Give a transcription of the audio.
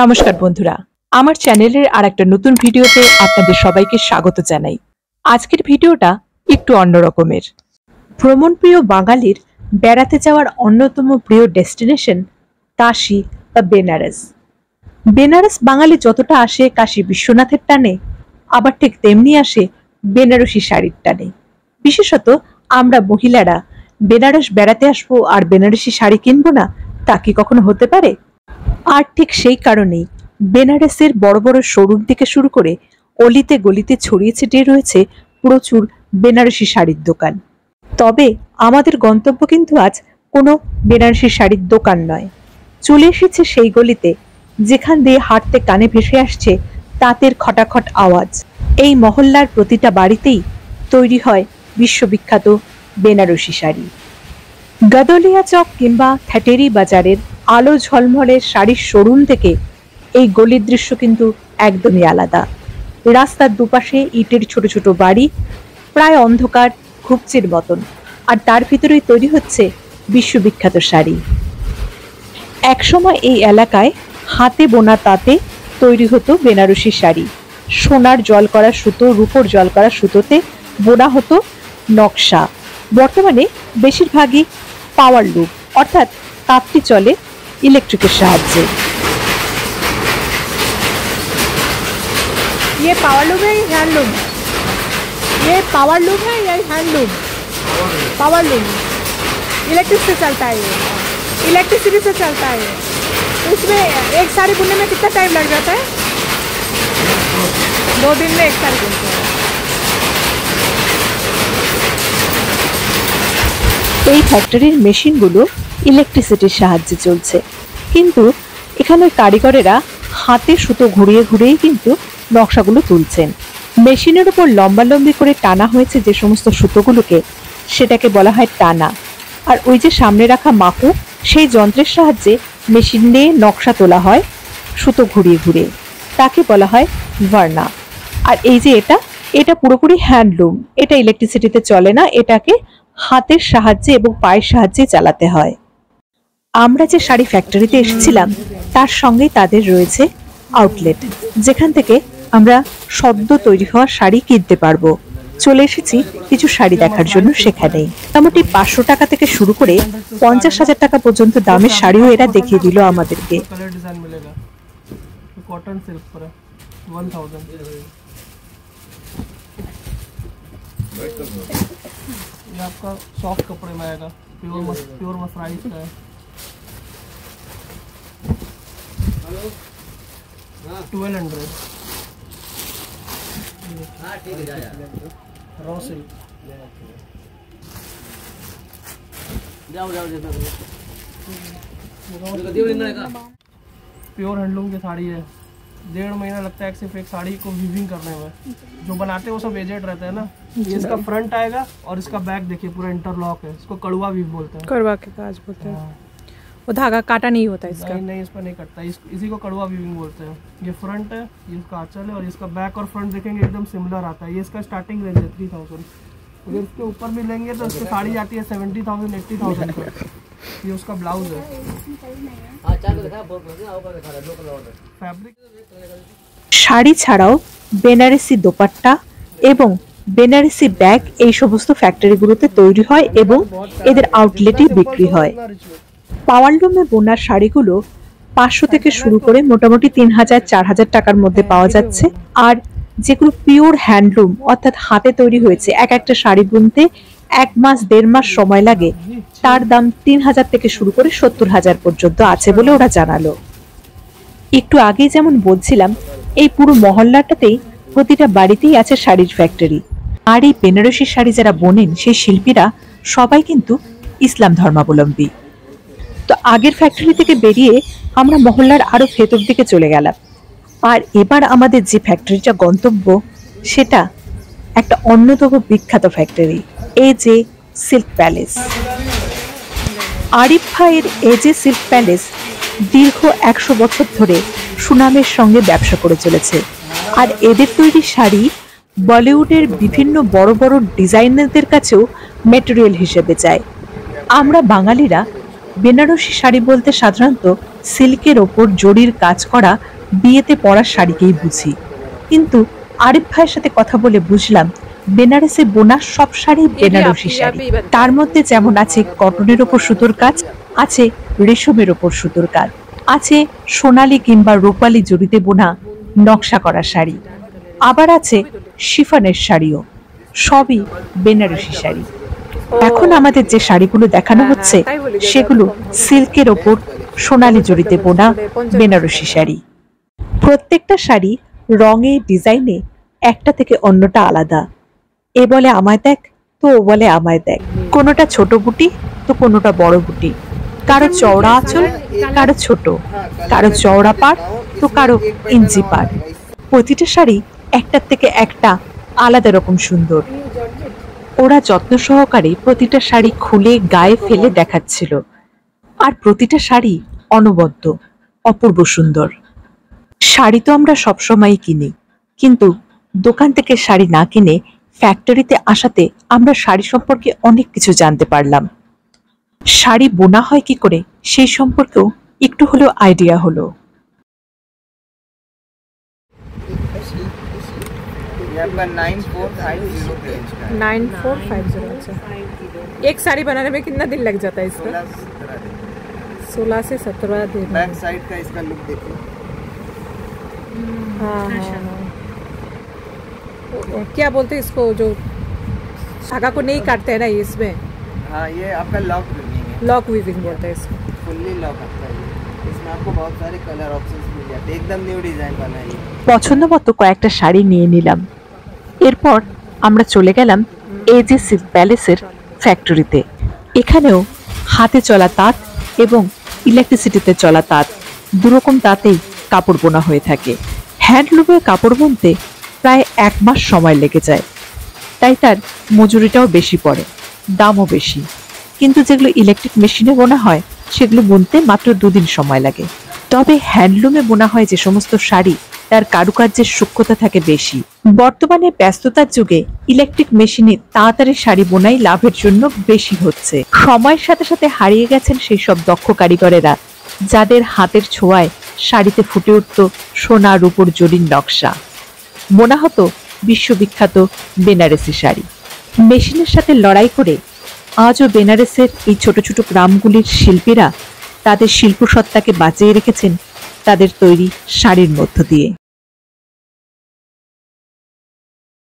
নমস্কার বন্ধুরা, আমার চ্যানেলের আরেকটা নতুন ভিডিওতে আপনাদের সবাইকে স্বাগত জানাই। আজকের ভিডিওটা একটু অন্যরকমের। ভ্রমণপ্রিয় বাঙালির বেড়াতে যাওয়ার অন্যতম প্রিয় ডেস্টিনেশন কাশী বা বেনারস। বেনারস বাঙালি যতটা আসে কাশী বিশ্বনাথের টানে, আবার ঠিক তেমনি আসে বেনারসি শাড়ির টানে। বিশেষত আমরা মহিলারা বেনারস বেড়াতে আসবো আর বেনারসি শাড়ি কিনবো না, তা কি কখনো হতে পারে? আর ঠিক সেই কারণেই বেনারসের বড় বড় শোরুম থেকে শুরু করে অলিতে গলিতে ছড়িয়ে ছিটিয়ে রয়েছে প্রচুর বেনারসি শাড়ির দোকান। তবে আমাদের গন্তব্য কিন্তু আজ কোনো বেনারসি শাড়ির দোকান নয়। চলে এসেছে সেই গলিতে যেখান দিয়ে হাঁটতে কানে ভেসে আসছে তাঁতের খটাখট আওয়াজ। এই মহল্লার প্রতিটা বাড়িতেই তৈরি হয় বিশ্ববিখ্যাত বেনারসি শাড়ি। গদলিয়া চক কিংবা থ্যাটেরি বাজারের আলো ঝলমলের শাড়ির শোরুম থেকে এই গলির দৃশ্য কিন্তু একদমই আলাদা। রাস্তার দুপাশে ইটের ছোট ছোট বাড়ি, প্রায় অন্ধকার ঘুপচির মতন, আর তার ভিতরেই তৈরি হচ্ছে বিশ্ববিখ্যাত শাড়ি। একসময় এই এলাকায় হাতে বোনা তাঁতে তৈরি হতো বেনারসি শাড়ি। সোনার জল করা সুতো, রূপোর জল করা সুতোতে বোনা হতো নকশা। বর্তমানে বেশিরভাগই পাওয়ার লুম, অর্থাৎ তাঁতটি চলে ইলেকট্রিকের সাহায্যে। ये पावर लूम है या हैंडलूम? ये पावर लूम है या हैंडलूम? पावर लूम इलेक्ट्रिक से चलता है, ये इलेक्ट्रिसिटी से चलता है। तो इसमें एक साड़ी बुनने में कितना टाइम लग जाता है? 2 दिन में एक साड़ी बुनते हैं। এই ফ্যাক্টরির মেশিনগুলো ইলেকট্রিসিটির সাহায্যে চলছে, কিন্তু এখানে কারিগরেরা হাতে সুতো ঘুরিয়ে ঘুরিয়েই কিন্তু নকশাগুলো তুলছেন। মেশিনের উপর লম্বালম্বি করে টানা হয়েছে যে সমস্ত সুতোগুলোকে, সেটাকে বলা হয় টানা। আর ওই যে সামনে রাখা মাকু, সেই যন্ত্রের সাহায্যে মেশিন নিয়ে নকশা তোলা হয় সুতো ঘুরিয়ে ঘুরিয়ে, তাকে বলা হয় ভার্না। আর এই যে এটা পুরোপুরি হ্যান্ডলুম, এটা ইলেকট্রিসিটিতে চলে না, এটাকে হাতের সাহায্যে এবং পায়ের সাহায্যে চালাতে হয়। আমরা যে শাড়ি ফ্যাক্টরিতে এসেছিলাম তার সঙ্গেই তাদের রয়েছে আউটলেট, যেখান থেকে আমরা সদ্য তৈরি হওয়া শাড়ি কিনতে পারবো। চলে এসেছি কিছু শাড়ি দেখার জন্য সেখানেই। মোটামুটি 500 টাকা থেকে শুরু করে 50,000 টাকা পর্যন্ত দামের শাড়িও এরা দেখিয়ে দিল আমাদেরকে। ये आपका सॉफ्ट कपड़े में आएगा, प्योर मसराइज का है। 1200 रॉ सिल्क। प्योर हैंडलूम की साड़ी है। 1.5 महीना लगता है सिर्फ एक साड़ी को वीविंग करने में। जो बनाते हैं वो सब एजेड रहते हैं ना। ये इसका फ्रंट आएगा और इसका बैक देखिए पूरा इंटरलॉक है। इसको कड़वा वीव बोलते हैं। कड़वा के काज बोलते हैं। वो धागा काटा नहीं होता इसका? नहीं, इस पर नहीं कटता, इसी को कड़वा वीविंग बोलते हैं। ये फ्रंट है, ये इसका आंचल है, और इसका बैक और फ्रंट देखेंगे एकदम सिमिलर आता है। ये इसका स्टार्टिंग रेंज है 3000। अगर इसके ऊपर भी लेंगे तो इसकी साड़ी आती है 70,000 80,000 का। ये उसका ब्लाउज है। फैब्रिक শাড়ি ছাড়াও বেনারসি দোপাট্টা এবং বেনারসি ব্যাগ এই সমস্ত ফ্যাক্টরিগুলোতে তৈরি হয় এবং এদের আউটলেটে বিক্রি হয়। পাওয়ারলুমে বোনার শাড়িগুলো 500 থেকে শুরু করে মোটামুটি 3,000-4,000 টাকার মধ্যে পাওয়া যাচ্ছে। আর যেগুলো পিওর হ্যান্ডলুম অর্থাৎ হাতে তৈরি হয়েছে, এক একটা শাড়ি বুনতে 1 মাস 1.5 মাস সময় লাগে, তার দাম 3,000 থেকে শুরু করে 70,000 পর্যন্ত আছে বলে ওরা জানালো। একটু আগেই যেমন বলছিলাম, এই পুরো মহল্লাটাতেই প্রতিটা বাড়িতেই আছে শাড়ির ফ্যাক্টরি। আর এই বেনারসি শাড়ি যারা বোনেন সেই শিল্পীরা সবাই কিন্তু ইসলাম ধর্মাবলম্বী। তো আগের ফ্যাক্টরি থেকে বেরিয়ে আমরা মহল্লার আরো ভেতর দিকে চলে গেলাম। আর এবার আমাদের যে ফ্যাক্টরিটা গন্তব্য, সেটা একটা অন্যতম বিখ্যাত ফ্যাক্টরি, এজে সিল্ক প্যালেস। আরিফ ভাইয়ের এজে সিল্ক প্যালেস দীর্ঘ 100 বছর ধরে সুনামের সঙ্গে ব্যবসা করে চলেছে। আর এদের তৈরি শাড়ি বলিউডের বিভিন্ন বড় বড় ডিজাইনারদের কাছেও ম্যাটেরিয়াল হিসেবে যায়। আমরা বাঙালিরা বেনারসি শাড়ি বলতে সাধারণত সিল্কের ওপর জরির কাজ করা বিয়েতে পরা শাড়িকেই বুঝি, কিন্তু আরিফ ভাইয়ের সাথে কথা বলে বুঝলাম বেনারসে বোনা সব শাড়ি বেনারসি শাড়ি। তার মধ্যে যেমন আছে কটনের ওপর সুতোর কাজ, আছে রেশমের ওপর সুতোর কাজ, আছে সোনালী কিংবা রূপালী জরিতে বোনা নকশা করা শাড়ি, আবার আছে শিফনের শাড়িও। সবই বেনারসি শাড়ি। এখন আমাদের যে শাড়িগুলো দেখানো হচ্ছে সেগুলো সিল্কের ওপর সোনালী জরিতে বোনা বেনারসি শাড়ি। প্রত্যেকটা শাড়ি রঙে ডিজাইনে একটা থেকে অন্যটা আলাদা। এ বলে আমায় দেখ, তো ও বলে আমায় দেখ। কোনোটা ছোট বুটি, তো কোনোটা বড় বুটি, কারো চওড়া আঁচল, কারো ছোট, কারো চওড়া পাড়, তো কারো ইঞ্চি পাড়। প্রতিটা শাড়ি একটার থেকে একটা আলাদা রকম সুন্দর। ওরা যত্ন সহকারে প্রতিটা শাড়ি খুলে গায়ে ফেলে দেখাচ্ছিল, আর প্রতিটা শাড়ি অনবদ্য, অপূর্ব সুন্দর। শাড়ি তো আমরা সবসময়ই কিনি, কিন্তু দোকান থেকে শাড়ি না কিনে ফ্যাক্টরিতে আসাতে আমরা শাড়ি সম্পর্কে অনেক কিছু জানতে পারলাম। শাড়ি বোনা হয় কি করে সেই সম্পর্কেও একটু হলেও আইডিয়া হলো। ये आपका 9450 के रेंज का है। 9450। अच्छा, एक साड़ी बनाने में कितना दिन लग जाता है इसका? 16 से 17 दिन। बैक साइड का इसका लुक देखिए। हाँ हाँ। क्या बोलते हैं इसको, जो धागा को नहीं काटते हैं ना इसमें? हाँ, ये आपका लॉक विविंग है। लॉक वीविंग बोलते हैं इसको। फुल्ली लॉक आता है ये। इसमें आपको बहुत सारे कलर ऑप्शंस मिल जाते हैं। एकदम न्यू डिजाइन बना है ये। পছন্দ মতো কয়েকটা শাড়ি নিয়ে নিলাম। এরপর আমরা চলে গেলাম এজে সিল্ক প্যালেসের ফ্যাক্টরিতে। এখানেও হাতে চলা তাঁত এবং ইলেকট্রিসিটিতে চলা তাঁত, দুরকম তাঁতেই কাপড় বোনা হয়ে থাকে। হ্যান্ডলুমের কাপড় বুনতে প্রায় 1 মাস সময় লেগে যায়, তাই তার মজুরিটাও বেশি পড়ে, দামও বেশি। কিন্তু যেগুলো ইলেকট্রিক মেশিনে বোনা হয় সেগুলো বুনতে মাত্র 2 দিন সময় লাগে। তবে হ্যান্ডলুমে বোনা হয় যে সমস্ত শাড়ি, তার কারুকার্যের সূক্ষ্মতা থাকে বেশি। বর্তমানে ব্যস্ততার যুগে ইলেকট্রিক মেশিনে তাড়াতাড়ি শাড়ি বোনাই লাভের জন্য বেশি হচ্ছে। সময়ের সাথে সাথে হারিয়ে গেছেন সেই সব দক্ষ কারিগরেরা, যাদের হাতের ছোঁয়ায় শাড়িতে ফুটে উঠত সোনা রূপোর জরির নকশা। বোনা হতো বিশ্ববিখ্যাত বেনারসি শাড়ি। মেশিনের সাথে লড়াই করে আজও বেনারসের এই ছোট ছোট গ্রামগুলির শিল্পীরা তাদের শিল্পসত্তাকে বাঁচিয়ে রেখেছেন তাদের তৈরি শাড়ির মধ্য দিয়ে।